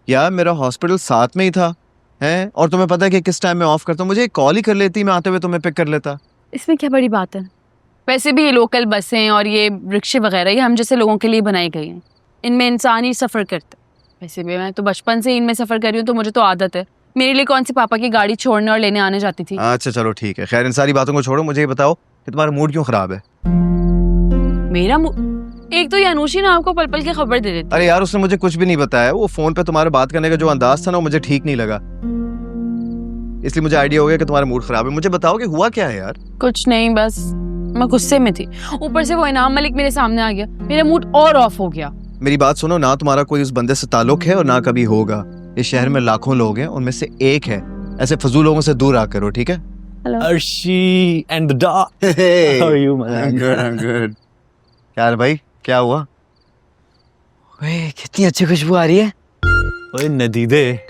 यार मेरा हॉस्पिटल साथ में ही था है, और तुम्हें पता है कि किस टाइम मैं ऑफ करता हूँ, मुझे एक कॉल ही कर लेती, मैं आते हुए तुम्हें पिक कर लेता। इसमें क्या बड़ी बात है? वैसे भी ये लोकल बसें और ये रिक्शे वगैरह ये हम जैसे लोगों के लिए बनाई गई हैं। इनमें इंसान ही सफ़र करता है। वैसे भी मैं तो बचपन से इनमें सफ़र कर रही हूँ, तो मुझे तो आदत है। मेरे लिए कौन सी पापा की गाड़ी छोड़ने और लेने आने जाती थी। अच्छा चलो ठीक है, खैर इन सारी बातों को छोड़ो, मुझे ये बताओ कि तुम्हारा मूड क्यों खराब है? मेरा एक तो ये अनुशी ना आपको पल पल की खबर दे देती। अरे यार उसने मुझे कुछ भी नहीं बताया, वो फोन पे तुम्हारे बात करने का जो अंदाज था ना, वो मुझे ठीक नहीं लगा, इसलिए मुझे आइडिया हो गया कि तुम्हारा मूड खराब है। मुझे बताओ कि हुआ क्या है यार? कुछ नहीं, बस मैं गुस्से में थी, ऊपर से वो इनाम मलिक मेरे सामने आ गया, मेरा मूड और ऑफ हो गया। मेरी बात सुनो, ना तुम्हारा कोई उस बंदे से ताल्लुक है और ना कभी होगा। इस शहर में लाखों लोग हैं, उनमें से एक है, ऐसे फजूल लोगों से दूर रहा करो, ठीक है? Arshi and the dog, how are you man? I'm good. यार भाई क्या हुआ? ओए कितनी अच्छी खुशबू आ रही है। ओए नदीदे,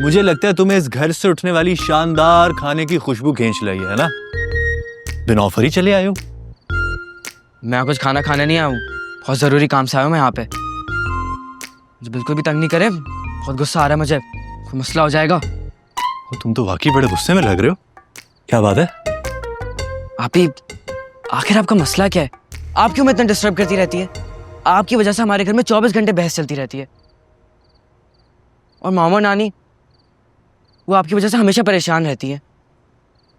मुझे लगता है तुम्हें इस घर से उठने वाली शानदार खाने की खुशबू खींच लाई है ना? बिना ऑफर ही चले आए हो। मैं कुछ खाना खाने नहीं आया हूँ, बहुत जरूरी काम से आया हूँ मैं यहाँ पे। मुझे बिल्कुल भी तंग नहीं करे, बहुत गुस्सा आ रहा है मुझे, कोई मसला हो जाएगा। तुम तो वाकई बड़े गुस्से में लग रहे हो, क्या बात है? आप ही आखिर आपका मसला क्या है? आप क्यों मैं इतना डिस्टर्ब करती रहती है? आपकी वजह से हमारे घर में 24 घंटे बहस चलती रहती है, और मामा नानी वो आपकी वजह से हमेशा परेशान रहती है,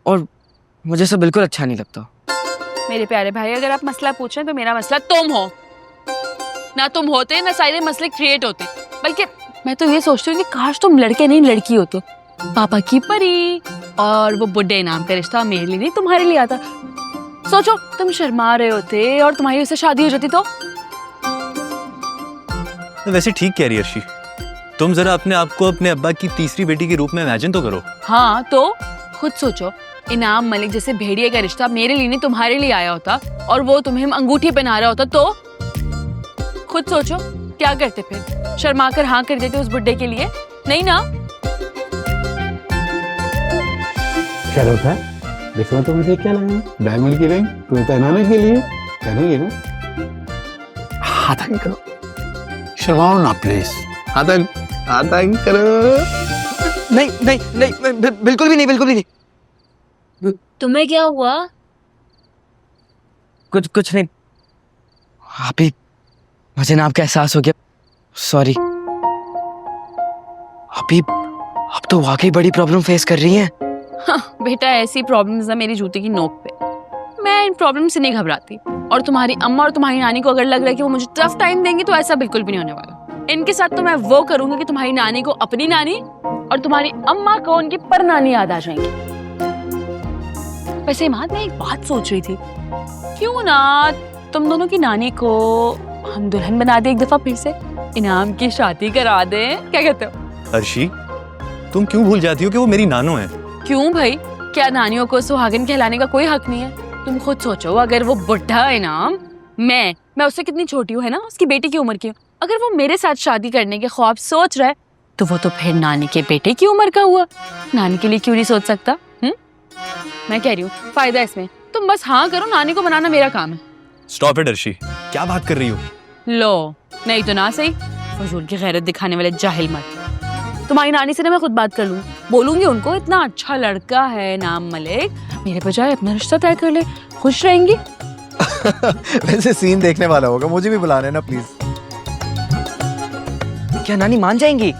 और मुझे सब बिल्कुल अच्छा नहीं लगता। मेरे प्यारे भाई, अगर आप मसला पूछें तो मेरा मसला तुम हो ना, तुम होते ना सारे मसले क्रिएट होते। बल्कि मैं तो ये सोचती हूँ कि काश तुम लड़के नहीं लड़की हो, तो पापा की परी और वो बुड्ढे नाम का रिश्ता मेरे लिए नहीं तुम्हारे लिए आता। सोचो तुम शर्मा रहे होते और तुम्हारी उससे शादी हो जाती तो। वैसे ठीक कह रही है अर्शी, तुम जरा अपने आप को अपने अब्बा की तीसरी बेटी के रूप में इमेजिन तो करो। हाँ तो खुद सोचो, इनाम मलिक जैसे भेड़िए का रिश्ता मेरे लिए नहीं तुम्हारे लिए आया होता, और वो तुम्हें अंगूठी पहना रहा होता, तो खुद सोचो क्या करते फिर? शर्मा कर हाँ कर देते उस बुड्ढे के लिए? नहीं ना? क्या होता है? देखो तो मुझे क्या लगा, डायमंड की रिंग तुम्हें पहनाने के लिए पहनेंगे ना? हाथ आगे करो, शर्माओ ना प्लीज, हाथ आगे करो। नहीं नहीं नहीं, बिल्कुल भी नहीं, बिल्कुल भी नहीं। तुम्हें क्या हुआ? कुछ नहीं। आप ही, मुझे ना आपका एहसास हो गया, सॉरी। आप तो वाकई बड़ी प्रॉब्लम फेस कर रही हैं। हाँ, बेटा ऐसी प्रॉब्लम्स है मेरी जूते की नोक पे। मैं इन प्रॉब्लम से नहीं घबराती, और तुम्हारी अम्मा और तुम्हारी नानी को अगर लग रहा है कि वो मुझे टफ टाइम देंगी, तो ऐसा बिल्कुल भी नहीं होने वाला। इनके साथ तो मैं वो करूंगी कि तुम्हारी नानी को अपनी नानी और तुम्हारी अम्मा को उनकी पर नानी याद आ जाएंगी। वैसे इमाद, मैं एक बात सोच रही थी, क्यों ना तुम दोनों की नानी को हम दुल्हन बना दे एक दफा, फिर से इनाम की शादी करा दे? क्या कहते हो? अर्शी, तुम क्यों भूल जाती हो कि वो मेरी नानो है? क्यों भाई, क्या नानियों को सुहागन कहलाने का कोई हक नहीं है? तुम खुद सोचो, अगर वो बुढ़ा इनाम, मैं उससे कितनी छोटी हूँ, है ना, उसकी बेटी की उम्र की हूँ, अगर वो मेरे साथ शादी करने के ख्वाब सोच रहा है, तो वो तो फिर नानी के बेटे की उम्र का हुआ, नानी के लिए क्यों नहीं सोच सकता? मैं कह रही हूँ फायदा इसमें, तुम बस हाँ करो, नानी को बनाना मेरा काम है। स्टॉप इट अर्शी, क्या बात कर रही हो? लो, नहीं तो ना सही, फजूल की गैरत दिखाने वाले जाहिल मत। तुम्हारी नानी से ना मैं खुद बात कर लूँ, बोलूंगी उनको इतना अच्छा लड़का है नाम मलिक, मेरे बजाय अपना रिश्ता तय कर ले, खुश रहेंगी। वैसे सीन देखने वाला होगा, मुझे भी बुलाना है ना प्लीज। क्या नानी मान जाएंगी?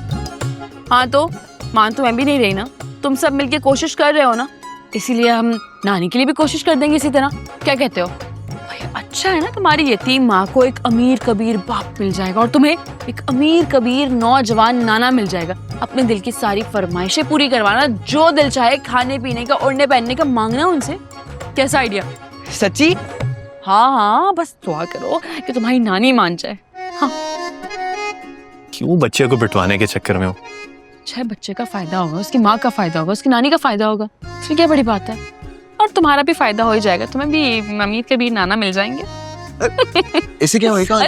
हाँ तो मान तो मैं भी नहीं रही ना, तुम सब मिलके कोशिश कर रहे हो ना, इसीलिए हम नानी के लिए भी कोशिश कर देंगे इसी तरह। क्या कहते हो? भाई अच्छा है ना, तुम्हारी यतीम माँ को एक अमीर कबीर बाप मिल जाएगा, और तुम्हें एक अमीर कबीर नौजवान नाना मिल जाएगा। अपने दिल की सारी फरमाइशें पूरी करवाना, जो दिल चाहे खाने पीने का, ओढ़ने पहनने का मांगना उनसे। कैसा आइडिया? सच्ची? हाँ, बस दुआ करो कि तुम्हारी नानी मान जाए। हाँ। क्यों बच्चे को पिटवाने के चक्कर में हो? चाहे बच्चे का फायदा होगा, उसकी माँ का फायदा होगा, उसकी नानी का फायदा होगा, इसमें क्या बड़ी बात है? और तुम्हारा भी फायदा हो ही जाएगा, तुम्हें भी अमीर के भी नाना मिल जाएंगे। इसे क्या होगा?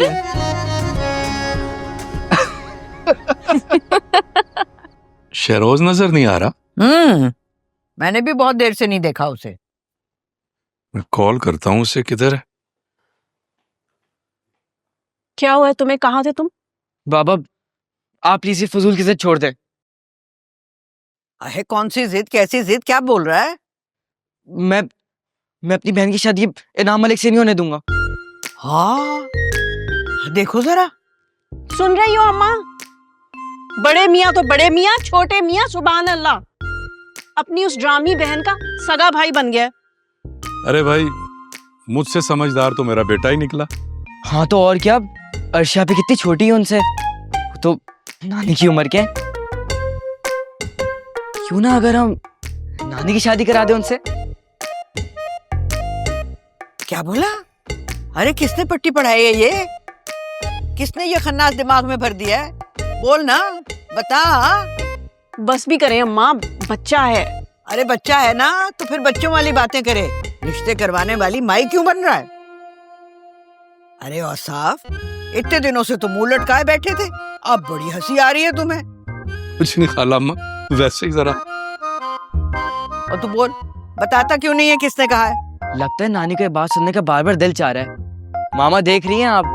शहरोज नजर नहीं आ रहा। मैंने भी बहुत देर से नहीं देखा उसे। मैं कॉल करता हूँ उसे, किधर है? क्या हुआ है तुम्हें, कहाँ थे तुम? बाबा आप प्लीज ये फजूल की जिद छोड़ दें। अरे कौन सी जिद, कैसी जिद, क्या बोल रहा है? मैं अपनी बहन की शादी इनाम मलिक से नहीं होने दूंगा। हाँ, देखो जरा। सुन रही हो अम्मा? बड़े मियाँ तो बड़े मियाँ, छोटे मियाँ सुभान अल्लाह। अपनी उस ड्रामी बहन का सगा भाई बन गया। अरे भाई, मुझसे समझदार तो मेरा बेटा ही निकला। हाँ तो और क्या, अर्शिया पे कितनी छोटी है उनसे, वो तो नानी की उम्र के हैं। क्यों ना अगर हम नानी की शादी करा दें उनसे। क्या बोला? अरे किसने पट्टी पढ़ाई है ये? किसने ये खन्नास दिमाग में भर दिया है? बोल ना, बता। बस भी करें अम्मा, बच्चा है। अरे बच्चा है ना, तो फिर बच्चों वाली बातें करे। रिश्ते करवाने वाली माई क्यों बन रहा है? अरे औसाफ, इतने दिनों से तो मुंह लटकाए बैठे थे, अब बड़ी हंसी आ रही है तुम्हें। कुछ नहीं खाला अम्मा, वैसे ही जरा। और तू बोल, बताता क्यों नहीं है किसने कहा है? लगता है नानी का बात सुनने का बार बार दिल चाह रहा है। मामा देख रही हैं आप?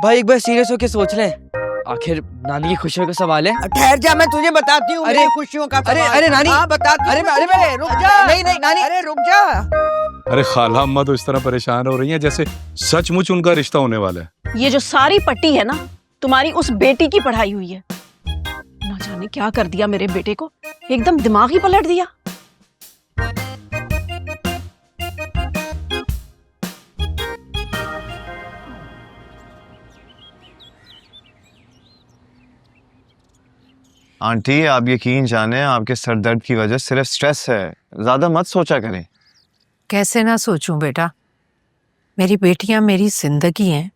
भाई एक बार सीरियस होके सोच लें, आखिर नानी की खुशियों का सवाल है। ठहर जा, मैं तुझे बताती हूँ मेरी खुशियों का अरे सवाल। अरे नानी, हाँ बताती अरे हूँ अरे तुझे, रुक जा। नहीं नहीं नानी, अरे रुक जा। अरे खाला अम्मा तो इस तरह परेशान हो रही हैं जैसे सचमुच उनका रिश्ता होने वाला है। ये जो सारी पट्टी है ना, तुम्हारी उस बेटी की पढ़ाई हुई है। ना जाने क्या कर दिया मेरे बेटे को, एकदम दिमाग ही पलट दिया। आंटी, आप यकीन जाने आपके सर दर्द की वजह सिर्फ स्ट्रेस है, ज्यादा मत सोचा करें। कैसे ना सोचूं बेटा, मेरी बेटियां मेरी जिंदगी हैं।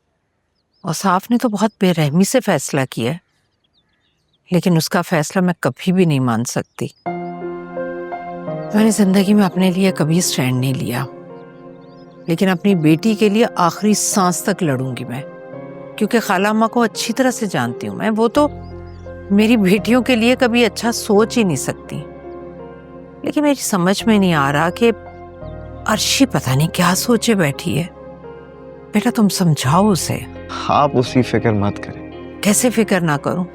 और साफ ने तो बहुत बेरहमी से फैसला किया है, लेकिन उसका फैसला मैं कभी भी नहीं मान सकती। मैंने जिंदगी में अपने लिए कभी स्टैंड नहीं लिया, लेकिन अपनी बेटी के लिए आखिरी सांस तक लड़ूंगी मैं, क्योंकि खाला अम्मा को अच्छी तरह से जानती हूँ मैं। वो तो मेरी बेटियों के लिए कभी अच्छा सोच ही नहीं सकती। लेकिन मेरी समझ में नहीं आ रहा कि अर्शी पता नहीं क्या सोचे बैठी है। बेटा तुम समझाओ उसे। आप उसकी फिक्र मत करें। कैसे फिक्र ना करूं?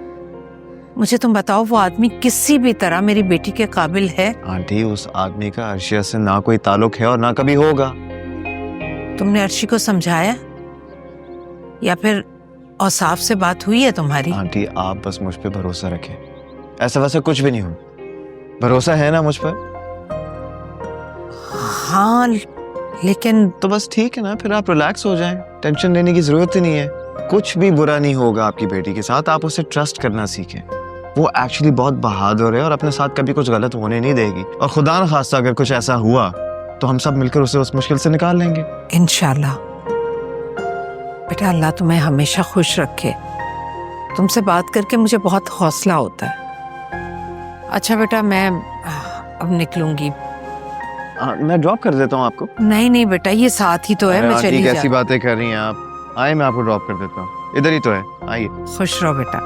मुझे तुम बताओ, वो आदमी किसी भी तरह मेरी बेटी के काबिल है? आंटी, उस आदमी का अर्शिया से ना कोई ताल्लुक है और ना कभी होगा। तुमने अर्शी को समझाया या फिर औसाफ से बात हुई है तुम्हारी? आंटी, आप बस मुझ पे भरोसा रखें, ऐसा वैसा कुछ भी नहीं हो। भरोसा है ना मुझ पर? हाँ लेकिन तो बस ठीक है ना, फिर आप रिलैक्स हो जाएं, टेंशन लेने की जरूरत ही नहीं है। कुछ भी बुरा नहीं होगा आपकी बेटी के साथ, आप उसे ट्रस्ट करना सीखें। वो एक्चुअली बहुत बहादुर है और अपने साथ कभी कुछ गलत होने नहीं देगी। और खुदा न खास्ता अगर कुछ ऐसा हुआ तो हम सब मिलकर उसे उस मुश्किल से निकाल लेंगे। इंशाल्लाह। बेटा अल्लाह तुम्हें हमेशा खुश रखे। तुमसे बात करके मुझे बहुत हौसला होता है। अच्छा बेटा, मैं अब निकलूंगी। मैं ड्रॉप कर देता हूँ आपको। नहीं नहीं बेटा, ये साथ ही तो है, मैं चली कैसी जाती। बातें कर रही हैं आप? आइए, मैं आपको ड्रॉप कर देता हूँ, इधर ही तो है, आइए। खुश रहो बेटा।